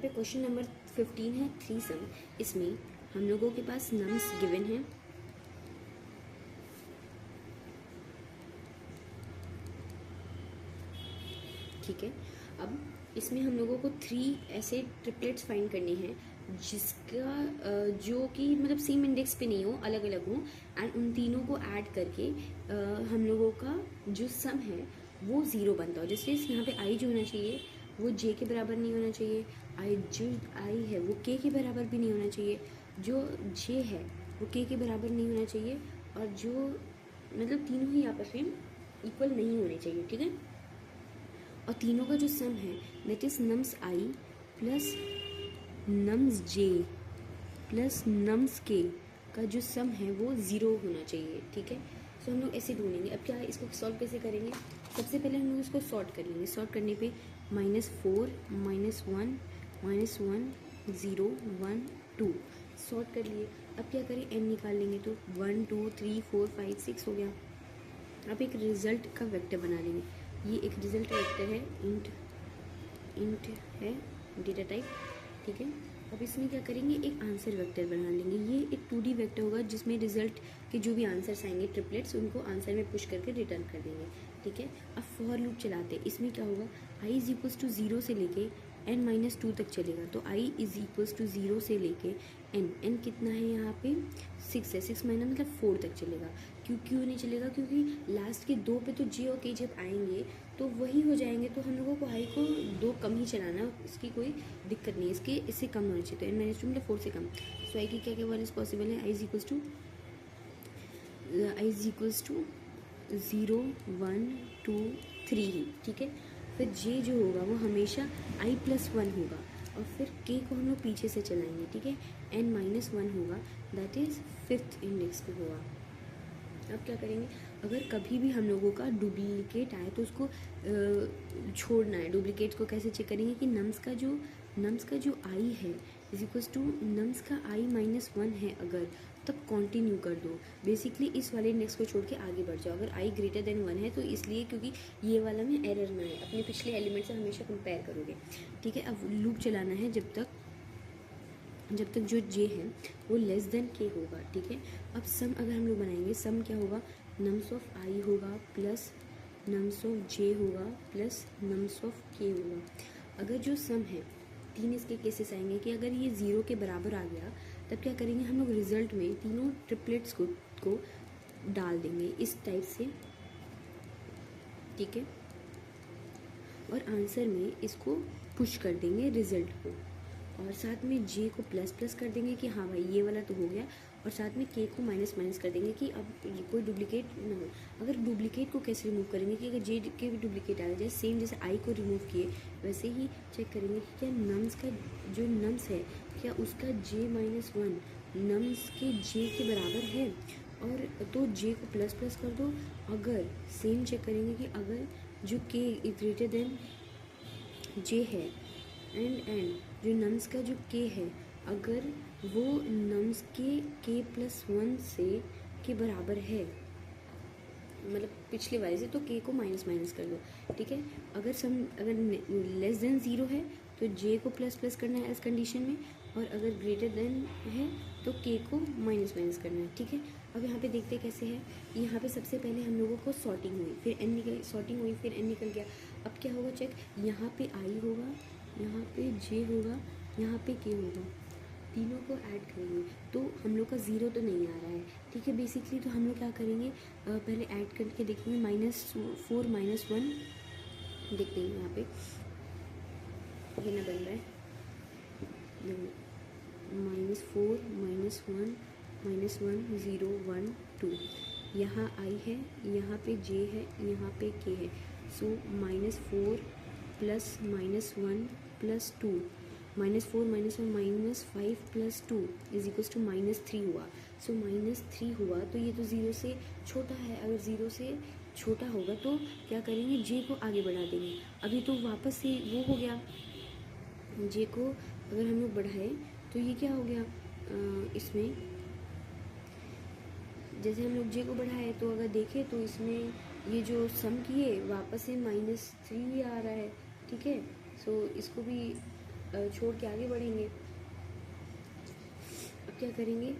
पे question number 15 है 3 सम। इसमें हम लोगों के पास नम्स गिवन है। ठीक है, अब इसमें हम लोगों को 3 ऐसे ट्रिपलेट्स फाइंड करने हैं जिसका जो कि मतलब सेम इंडेक्स पे नहीं हो, अलग अलग हो, एंड उन तीनों को ऐड करके हम लोगों का जो सम है वो 0 बनता हो। जैसे यहाँ पे आई जो होना चाहिए वो जे के बराबर नहीं होना चाहिए, जो आई है वो के के बराबर भी नहीं होना चाहिए, जो जे है वो के के बराबर नहीं होना चाहिए, और जो मतलब तीनों ही आपस में इक्वल नहीं होने चाहिए। ठीक है, और तीनों का जो सम है that is nums I plus nums J plus nums के का जो सम है वो 0 होना चाहिए। ठीक है, सो हम लोग ऐसे ढूंढेंगे। अब क्या है, इसको सॉल्व कैसे करेंगे? सबसे पहले हम लोग इसको सॉर्ट कर लेंगे। सॉर्ट करने पे -4 -1 -1 0 1 2 सॉर्ट कर लिए। अब क्या करें, n निकाल लेंगे तो 1 2 3 4 5 6 हो गया। अब एक रिजल्ट का वेक्टर बना लेंगे। ये एक रिजल्ट वेक्टर है, इंट है डेटा टाइप। ठीक है, अब इसमें क्या करेंगे, एक आंसर वेक्टर बना लेंगे। ये एक 2D वेक्टर होगा जिसमें रिजल्ट के जो भी आंसर्स आएंगे ट्रिपलेट्स उनको आंसर में पुश करके रिटर्न कर देंगे। ठीक है, अब फॉर लूप चलाते हैं। इसमें क्या होगा, i इज इक्वल्स टू 0 से लेके n-2 तक चलेगा। तो i इज इक्वल्स टू 0 से लेके n कितना है यहाँ पे 6 है, 6 माइनस मतलब 4 तक चलेगा। क्यों नहीं चलेगा, क्योंकि लास्ट के 2 पे तो j और k जब आएंगे तो वही हो जाएंगे, तो हम लोगों को i को 2 कम ही चलाना, इसकी कोई दिक्कत नहीं है, इससे कम होना चाहिए। तो n-2 मतलब 4 से कम। सो i की क्या क्या वैल्यूज पॉसिबल है, i इज इक्वल्स टू 0 1 2 3 ही। ठीक है, फिर j जो होगा वो हमेशा i+1 होगा, और फिर k को हम लोग पीछे से चलाएंगे। ठीक है, n-1 होगा, दैट इज 5th इंडेक्स पे होगा। अब क्या करेंगे, अगर कभी भी हम लोगों का डुप्लीकेट आए तो उसको छोड़ना है। डुप्लीकेट को कैसे चेक करेंगे कि नम्स का जो आई है इज इक्वल्स टू नम्स का i-1 है, अगर तब कंटिन्यू कर दो। बेसिकली इस वाले इंडेक्स को छोड़ के आगे बढ़ जाओ। अगर i ग्रेटर देन 1 है तो इसलिए क्योंकि ये वाला में एरर ना है, अपने पिछले एलिमेंट से हमेशा कंपेयर करोगे। ठीक है, अब लूप चलाना है जब तक जो j है वो लेस देन k होगा। ठीक है, अब सम अगर हम लोग बनाएंगे, सम क्या होगा, नम्स ऑफ i होगा प्लस नम्स ऑफ j होगा प्लस नम्स ऑफ k होगा। अगर जो सम है, 3 इसके केसेस आएंगे कि अगर ये 0 के बराबर आ गया तब क्या करेंगे, हम लोग रिजल्ट में तीनों ट्रिपलेट्स को डाल देंगे इस टाइप से। ठीक है, और आंसर में इसको पुश कर देंगे रिजल्ट को, और साथ में j को प्लस कर देंगे कि हाँ भाई ये वाला तो हो गया, और साथ में k को माइनस कर देंगे कि अब कोई डुप्लीकेट ना हो। अगर डुप्लीकेट को कैसे रिमूव करेंगे कि अगर j के भी डुप्लीकेट आ जाए, सेम जैसे i को रिमूव किए वैसे ही चेक करेंगे कि क्या नम्स का जो नम्स है क्या उसका j-1 नम्स के j के बराबर है, और तो j को प्लस कर दो। अगर सेम चेक करेंगे कि अगर जो k ग्रेटर देन j है एंड जो नम्स का जो k है अगर वो नम्स के k+1 से के बराबर है, मतलब पिछले वाले से, तो k को माइनस कर दो। ठीक है, अगर लेस देन 0 है तो j को प्लस करना है इस कंडीशन में, और अगर ग्रेटर देन है तो k को माइनस करना है। ठीक है, अब यहाँ पे देखते हैं कैसे है। यहाँ पे सबसे पहले हम लोगों को सॉर्टिंग हुई, फिर n निकल गया। अब क्या होगा चेक, यहाँ पे i होगा, यहाँ पे j होगा, यहाँ पे k होगा, तीनों को ऐड करेंगे तो हम लोग का 0 तो नहीं आ रहा है। ठीक है, बेसिकली तो हम लोग क्या करेंगे, पहले ऐड करके देखेंगे। -4 -1 देखते हैं, यहाँ पे ये ना बन रहा है, -4 -1 0 1 2, यहाँ i है, यहाँ पे j है, यहाँ पे k है। So -4 plus -1 plus 2, -4 -1 -5 plus 2 is equals to -3 हुआ। सो -3 हुआ तो ये तो 0 से छोटा है। अगर 0 से छोटा होगा तो क्या करेंगे, j को आगे बढ़ा देंगे। अभी तो वापस से वो हो गया, j को अगर हम लोग बढ़ाए तो ये क्या हो गया, इसमें जैसे हम लोग j को बढ़ाए तो अगर देखें तो इसमें ये जो सम किए वापस से -3 आ रहा है। ठीक है, सो इसको भी छोड़ के आगे बढ़ेंगे। अब क्या करेंगे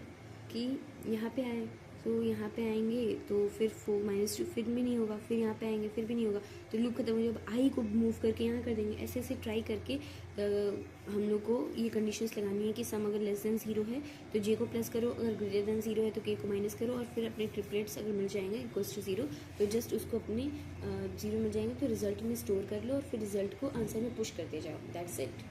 कि यहाँ पे आए, तो यहाँ पे आएंगे तो फिर 4 -2 फिर भी नहीं होगा, फिर यहाँ पे आएंगे फिर भी नहीं होगा, तो लूप खत्म हो जाएगा। आई को मूव करके यहाँ कर देंगे। ऐसे ऐसे ट्राई करके हम लोग को ये कंडीशंस लगानी है कि सम अगर लेस देन 0 है तो जे को प्लस करो, अगर ग्रेटर देन 0 है तो के को माइनस करो, और फिर अपने ट्रिपलेट्स अगर मिल जाएंगे इक्वल्स टू 0 तो जस्ट उसको अपने 0 मिल जाएंगे तो रिजल्ट में स्टोर कर लो, और फिर रिजल्ट को आंसर में पुश करते जाओ। That's it.